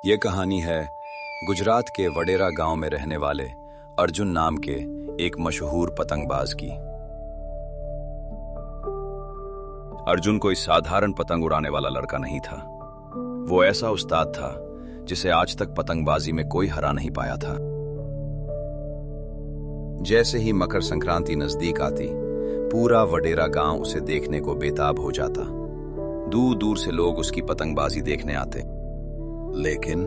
ये कहानी है गुजरात के वडेरा गांव में रहने वाले अर्जुन नाम के एक मशहूर पतंगबाज की। अर्जुन कोई साधारण पतंग उड़ाने वाला लड़का नहीं था। वो ऐसा उस्ताद था जिसे आज तक पतंगबाजी में कोई हरा नहीं पाया था। जैसे ही मकर संक्रांति नजदीक आती, पूरा वडेरा गांव उसे देखने को बेताब हो जाता। दूर दूर से लोग उसकी पतंगबाजी देखने आते, लेकिन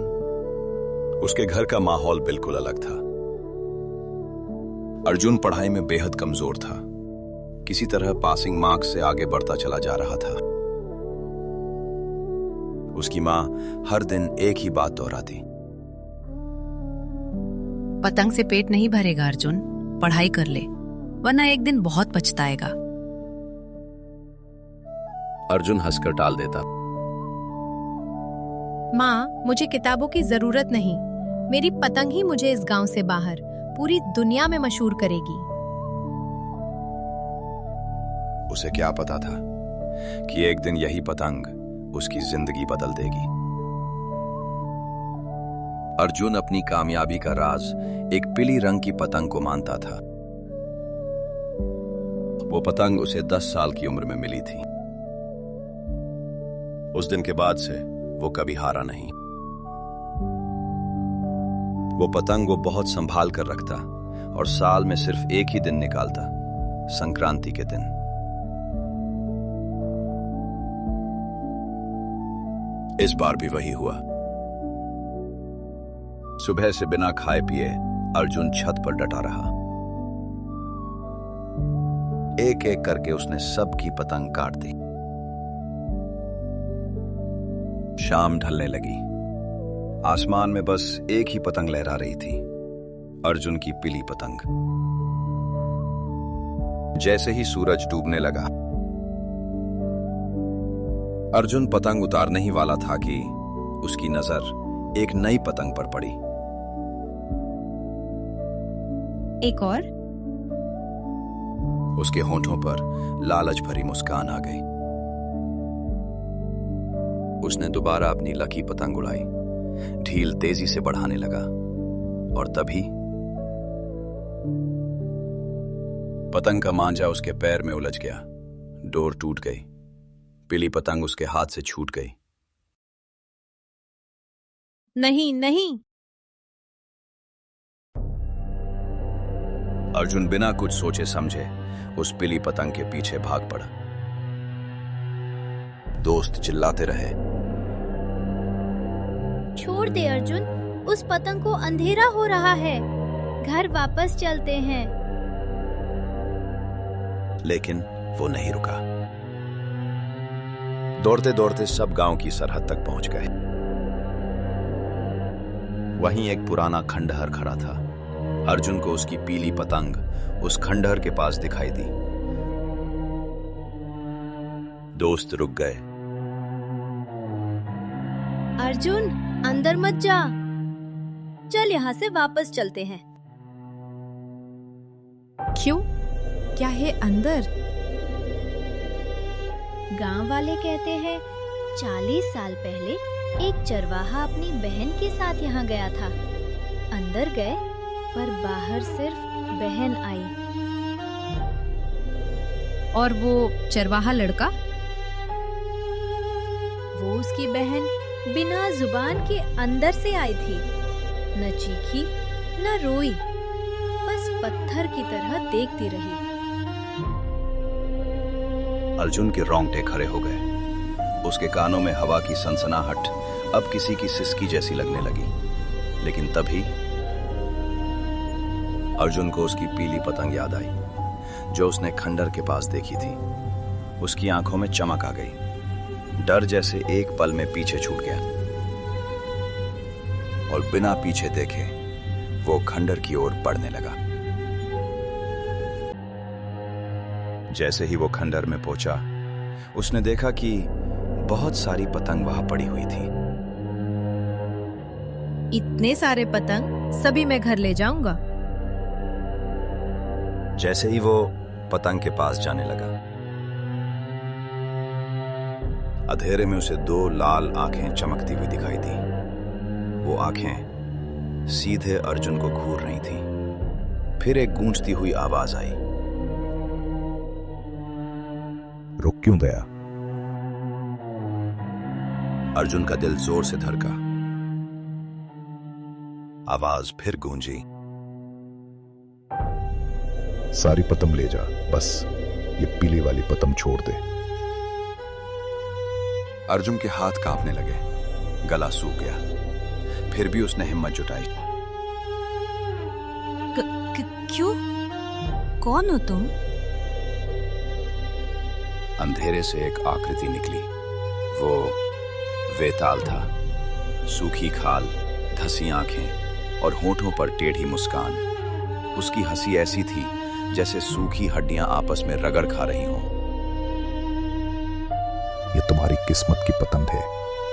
उसके घर का माहौल बिल्कुल अलग था। अर्जुन पढ़ाई में बेहद कमजोर था। किसी तरह पासिंग मार्क्स से आगे बढ़ता चला जा रहा था। उसकी मां हर दिन एक ही बात दोहराती, पतंग से पेट नहीं भरेगा अर्जुन, पढ़ाई कर ले, वरना एक दिन बहुत पछताएगा। अर्जुन हंसकर टाल देता, माँ, मुझे किताबों की जरूरत नहीं। मेरी पतंग ही मुझे इस गांव से बाहर पूरी दुनिया में मशहूर करेगी। उसे क्या पता था कि एक दिन यही पतंग उसकी जिंदगी बदल देगी। अर्जुन अपनी कामयाबी का राज एक पीली रंग की पतंग को मानता था। वो पतंग उसे 10 साल की उम्र में मिली थी। उस दिन के बाद से वो कभी हारा नहीं। वो पतंग वो बहुत संभाल कर रखता और साल में सिर्फ एक ही दिन निकालता, संक्रांति के दिन। इस बार भी वही हुआ। सुबह से बिना खाए पिए अर्जुन छत पर डटा रहा। एक एक करके उसने सबकी पतंग काट दी। शाम ढलने लगी। आसमान में बस एक ही पतंग लहरा रही थी, अर्जुन की पीली पतंग। जैसे ही सूरज डूबने लगा, अर्जुन पतंग उतारने ही वाला था कि उसकी नजर एक नई पतंग पर पड़ी। एक और? उसके होंठों पर लालच भरी मुस्कान आ गई। उसने दोबारा अपनी लकी पतंग उड़ाई, ढील तेजी से बढ़ाने लगा, और तभी पतंग का मांझा उसके पैर में उलझ गया। डोर टूट गई। पीली पतंग उसके हाथ से छूट गई। नहीं नहीं। अर्जुन बिना कुछ सोचे समझे उस पीली पतंग के पीछे भाग पड़ा। दोस्त चिल्लाते रहे, छोड़ दे अर्जुन, उस पतंग को अंधेरा हो रहा है, घर वापस चलते हैं। लेकिन वो नहीं रुका। दौड़ते दौड़ते सब गांव की सरहद तक पहुंच गए। वहीं एक पुराना खंडहर खड़ा था। अर्जुन को उसकी पीली पतंग उस खंडहर के पास दिखाई दी। दोस्त रुक गए। अर्जुन, अंदर मत जा, चल यहाँ से वापस चलते हैं। क्यों? क्या है अंदर? गांव वाले कहते हैं 40 साल पहले एक चरवाहा अपनी बहन के साथ यहाँ गया था। अंदर गए पर बाहर सिर्फ बहन आई। और वो चरवाहा लड़का? वो उसकी बहन बिना जुबान के अंदर से आई थी। न चीखी न रोई, बस पत्थर की तरह देखती रही। अर्जुन के रोंगटे खड़े हो गए। उसके कानों में हवा की सनसनाहट अब किसी की सिसकी जैसी लगने लगी। लेकिन तभी अर्जुन को उसकी पीली पतंग याद आई, जो उसने खंडर के पास देखी थी। उसकी आंखों में चमक आ गई। डर जैसे एक पल में पीछे छूट गया, और बिना पीछे देखे वो खंडर की ओर बढ़ने लगा। जैसे ही वो खंडर में पहुंचा, उसने देखा कि बहुत सारी पतंग वहां पड़ी हुई थी। इतने सारे पतंग, सभी मैं घर ले जाऊंगा। जैसे ही वो पतंग के पास जाने लगा, अंधेरे में उसे 2 लाल आंखें चमकती हुई दिखाई दी। वो आंखें सीधे अर्जुन को घूर रही थीं। फिर एक गूंजती हुई आवाज आई। रुक क्यों गया? अर्जुन का दिल जोर से धड़का। आवाज फिर गूंजी। सारी पतंग ले जा, बस ये पीली वाली पतंग छोड़ दे। अर्जुन के हाथ कांपने लगे, गला सूख गया। फिर भी उसने हिम्मत जुटाई। क्यों? कौन हो तुम? अंधेरे से एक आकृति निकली। वो वेताल था। सूखी खाल, धसी आंखें और होठों पर टेढ़ी मुस्कान। उसकी हंसी ऐसी थी जैसे सूखी हड्डियां आपस में रगड़ खा रही हों। ये तुम्हारी किस्मत की पतंग है।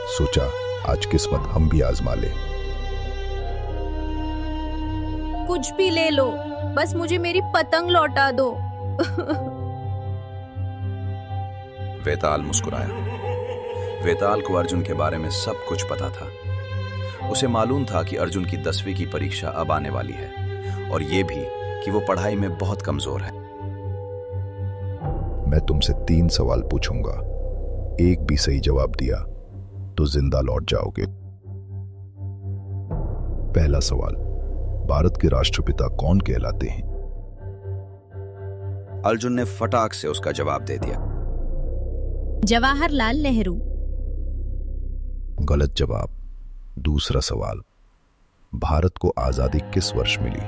सोचा आज किस्मत हम भी आजमा ले। कुछ भी ले लो, बस मुझे मेरी पतंग लौटा दो। वेताल मुस्कुराया। वेताल को अर्जुन के बारे में सब कुछ पता था। उसे मालूम था कि अर्जुन की 10वीं की परीक्षा अब आने वाली है और ये भी कि वो पढ़ाई में बहुत कमजोर है। मैं तुमसे 3 सवाल पूछूंगा, एक भी सही जवाब दिया तो जिंदा लौट जाओगे। पहला सवाल, भारत के राष्ट्रपिता कौन कहलाते हैं? अर्जुन ने फटाक से उसका जवाब दे दिया। जवाहरलाल नेहरू। गलत जवाब। दूसरा सवाल, भारत को आजादी किस वर्ष मिली?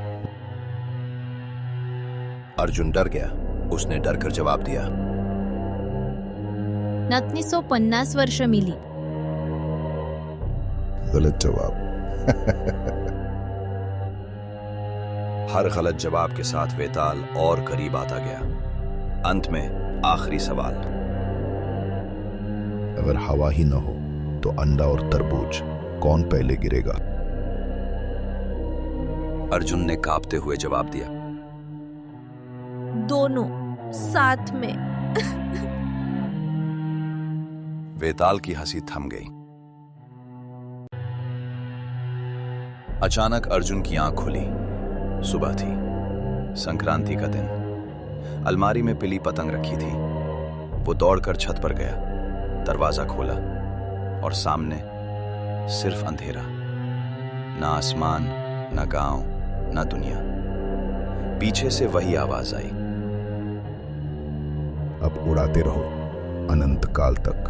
अर्जुन डर गया। उसने डर कर जवाब दिया। 1950 वर्ष मिली। गलत जवाब। हर गलत जवाब के साथ वेताल और करीब आता गया। अंत में आखिरी सवाल, अगर हवा ही न हो तो अंडा और तरबूज कौन पहले गिरेगा? अर्जुन ने कांपते हुए जवाब दिया। दोनों साथ में। वेताल की हंसी थम गई। अचानक अर्जुन की आंख खुली। सुबह थी, संक्रांति का दिन। अलमारी में पिली पतंग रखी थी। वो दौड़कर छत पर गया, दरवाजा खोला और सामने सिर्फ अंधेरा। ना आसमान, ना गांव, ना दुनिया। पीछे से वही आवाज आई। अब उड़ाते रहो अनंत काल तक।